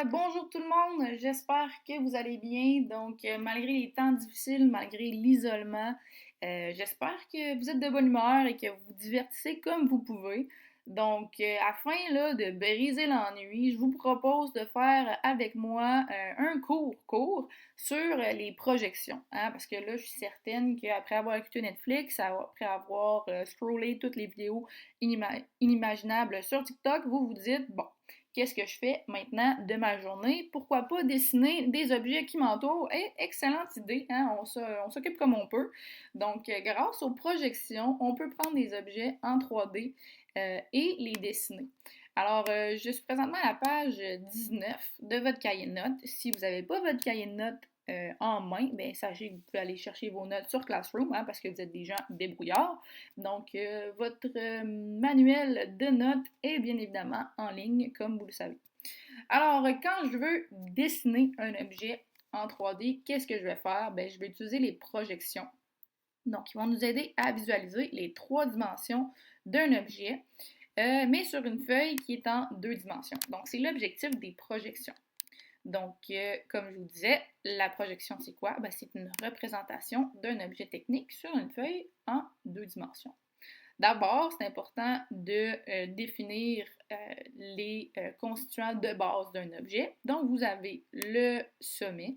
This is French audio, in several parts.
Bonjour tout le monde, j'espère que vous allez bien. Malgré les temps difficiles, malgré l'isolement, j'espère que vous êtes de bonne humeur et que vous vous divertissez comme vous pouvez. Afin là, de briser l'ennui, je vous propose de faire avec moi un cours sur les projections. Hein, parce que là, je suis certaine qu'après avoir écouté Netflix, après avoir scrollé toutes les vidéos inimaginables sur TikTok, vous vous dites, bon, qu'est-ce que je fais maintenant de ma journée? Pourquoi pas dessiner des objets qui m'entourent? Excellente idée, hein? On s'occupe comme on peut. Grâce aux projections, on peut prendre des objets en 3D et les dessiner. Je suis présentement à la page 19 de votre cahier de notes. Si vous n'avez pas votre cahier de notes en main, bien, sachez que vous pouvez aller chercher vos notes sur Classroom, hein, parce que vous êtes des gens débrouillards. Votre manuel de notes est bien évidemment en ligne, comme vous le savez. Quand je veux dessiner un objet en 3D, qu'est-ce que je vais faire? Bien, je vais utiliser les projections. Donc, ils vont nous aider à visualiser les 3 dimensions d'un objet, mais sur une feuille qui est en 2 dimensions. Donc, c'est l'objectif des projections. Comme je vous disais, la projection, c'est quoi? Ben, c'est une représentation d'un objet technique sur une feuille en 2 dimensions. D'abord, c'est important de définir les constituants de base d'un objet. Donc, vous avez le sommet,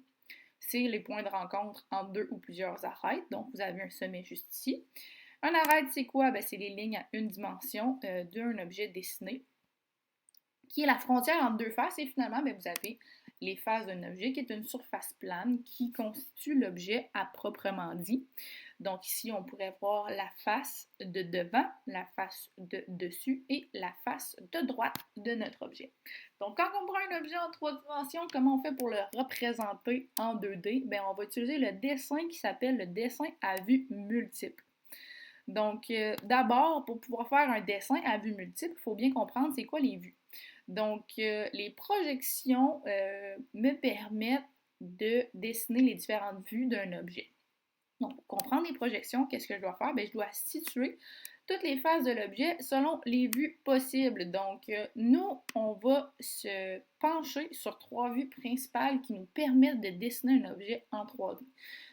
c'est les points de rencontre entre deux ou plusieurs arêtes. Donc, vous avez un sommet juste ici. Un arête, c'est quoi? Ben, c'est les lignes à 1 dimension d'un objet dessiné, qui est la frontière entre 2 faces. Et finalement, ben, vous avez les faces d'un objet qui est une surface plane qui constitue l'objet à proprement dit. Donc ici, on pourrait voir la face de devant, la face de dessus et la face de droite de notre objet. Donc quand on prend un objet en 3 dimensions, comment on fait pour le représenter en 2D? Bien, on va utiliser le dessin qui s'appelle le dessin à vue multiple. D'abord, pour pouvoir faire un dessin à vue multiple, il faut bien comprendre c'est quoi les vues. Les projections me permettent de dessiner les différentes vues d'un objet. Donc, pour comprendre les projections, qu'est-ce que je dois faire? Bien, je dois situer toutes les faces de l'objet selon les vues possibles. Nous, on va se pencher sur 3 vues principales qui nous permettent de dessiner un objet en 3D.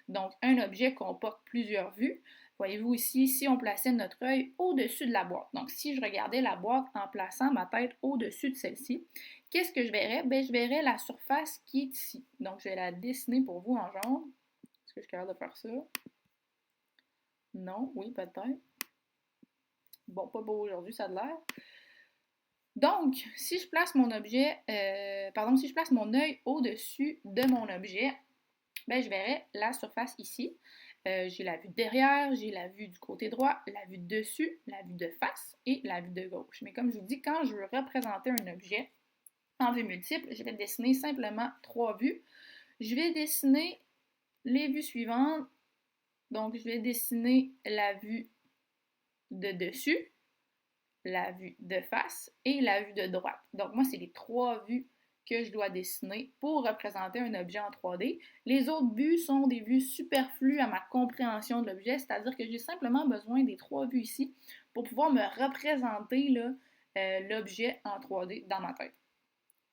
Donc, un objet comporte plusieurs vues. Voyez-vous ici, si on plaçait notre œil au-dessus de la boîte. Donc, si je regardais la boîte en plaçant ma tête au-dessus de celle-ci, qu'est-ce que je verrais? Bien, je verrais la surface qui est ici. Donc, je vais la dessiner pour vous en jaune. Est-ce que je suis capable de faire ça? Non, oui, peut-être. Bon, pas beau aujourd'hui, ça a l'air. Donc, si je place mon objet, si je place mon œil au-dessus de mon objet, ben, je verrai la surface ici. J'ai la vue de derrière, j'ai la vue du côté droit, la vue de dessus, la vue de face et la vue de gauche. Mais comme je vous dis, quand je veux représenter un objet en vue multiple, je vais dessiner simplement 3 vues. Je vais dessiner les vues suivantes. Donc, je vais dessiner la vue de dessus, la vue de face et la vue de droite. Donc, moi, c'est les 3 vues que je dois dessiner pour représenter un objet en 3D. Les autres vues sont des vues superflues à ma compréhension de l'objet, c'est-à-dire que j'ai simplement besoin des 3 vues ici pour pouvoir me représenter l'objet en 3D dans ma tête.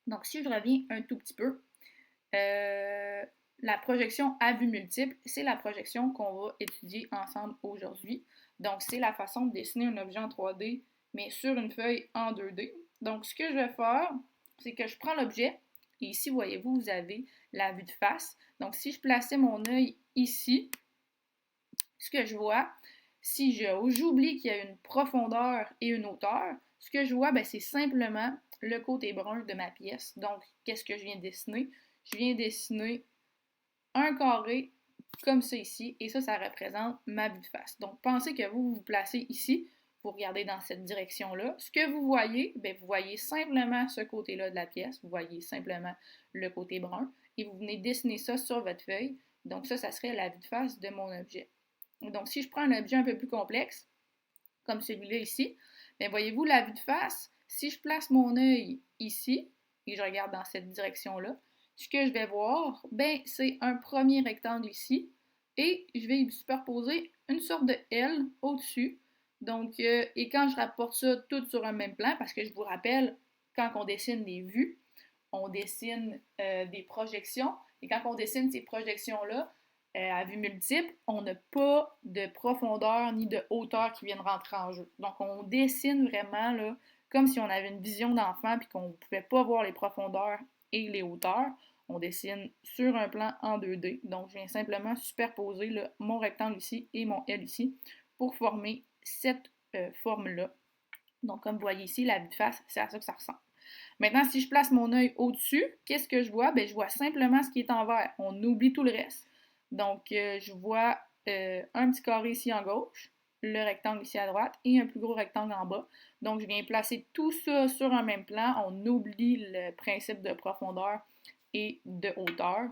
Donc, si je reviens un tout petit peu, la projection à vue multiple, c'est la projection qu'on va étudier ensemble aujourd'hui. Donc, c'est la façon de dessiner un objet en 3D, mais sur une feuille en 2D. Donc, ce que je vais faire, c'est que je prends l'objet, et ici, voyez-vous, vous avez la vue de face. Donc, si je plaçais mon œil ici, ce que je vois, si j'oublie qu'il y a une profondeur et une hauteur, ce que je vois, ben, c'est simplement le côté brun de ma pièce. Donc, qu'est-ce que je viens de dessiner? Je viens de dessiner un carré comme ça ici, et ça représente ma vue de face. Donc, pensez que vous vous placez ici, vous regardez dans cette direction-là. Ce que vous voyez, bien, vous voyez simplement ce côté-là de la pièce, vous voyez simplement le côté brun, et vous venez dessiner ça sur votre feuille. Donc, ça serait la vue de face de mon objet. Donc, si je prends un objet un peu plus complexe, comme celui-là ici, bien, voyez-vous la vue de face, si je place mon œil ici, et je regarde dans cette direction-là, ce que je vais voir, ben, c'est un premier rectangle ici, et je vais y superposer une sorte de L au-dessus. Et quand je rapporte ça tout sur un même plan, parce que je vous rappelle, quand on dessine des vues, on dessine des projections. Et quand on dessine ces projections-là, à vue multiple, on n'a pas de profondeur ni de hauteur qui viennent rentrer en jeu. Donc, on dessine vraiment là, comme si on avait une vision d'enfant puis qu'on ne pouvait pas voir les profondeurs et les hauteurs. On dessine sur un plan en 2D. Donc, je viens simplement superposer là, mon rectangle ici et mon L ici pour former cette forme-là. Donc, comme vous voyez ici, la vue de face, c'est à ça que ça ressemble. Maintenant, si je place mon œil au-dessus, qu'est-ce que je vois? Bien, je vois simplement ce qui est en vert. On oublie tout le reste. Donc, je vois un petit carré ici en gauche, le rectangle ici à droite et un plus gros rectangle en bas. Donc, je viens placer tout ça sur un même plan. On oublie le principe de profondeur et de hauteur.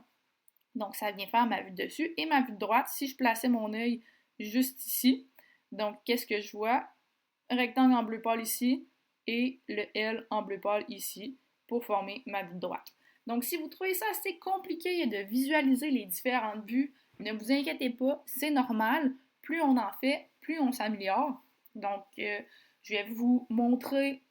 Donc, ça vient faire ma vue de dessus. Et ma vue de droite, si je plaçais mon œil juste ici, donc, qu'est-ce que je vois? Un rectangle en bleu pâle ici et le L en bleu pâle ici pour former ma vue de droite. Donc, si vous trouvez ça assez compliqué de visualiser les différentes vues, ne vous inquiétez pas, c'est normal. Plus on en fait, plus on s'améliore. Donc, je vais vous montrer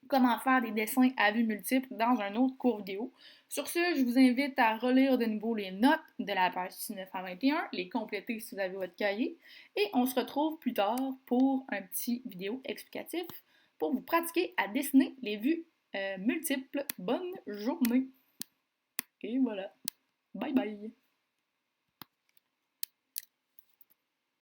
comment faire des dessins à vue multiple dans un autre cours vidéo. Sur ce, je vous invite à relire de nouveau les notes de la page 19 à 21, les compléter si vous avez votre cahier, et on se retrouve plus tard pour un petit vidéo explicatif pour vous pratiquer à dessiner les vues multiples. Bonne journée! Et voilà, bye bye!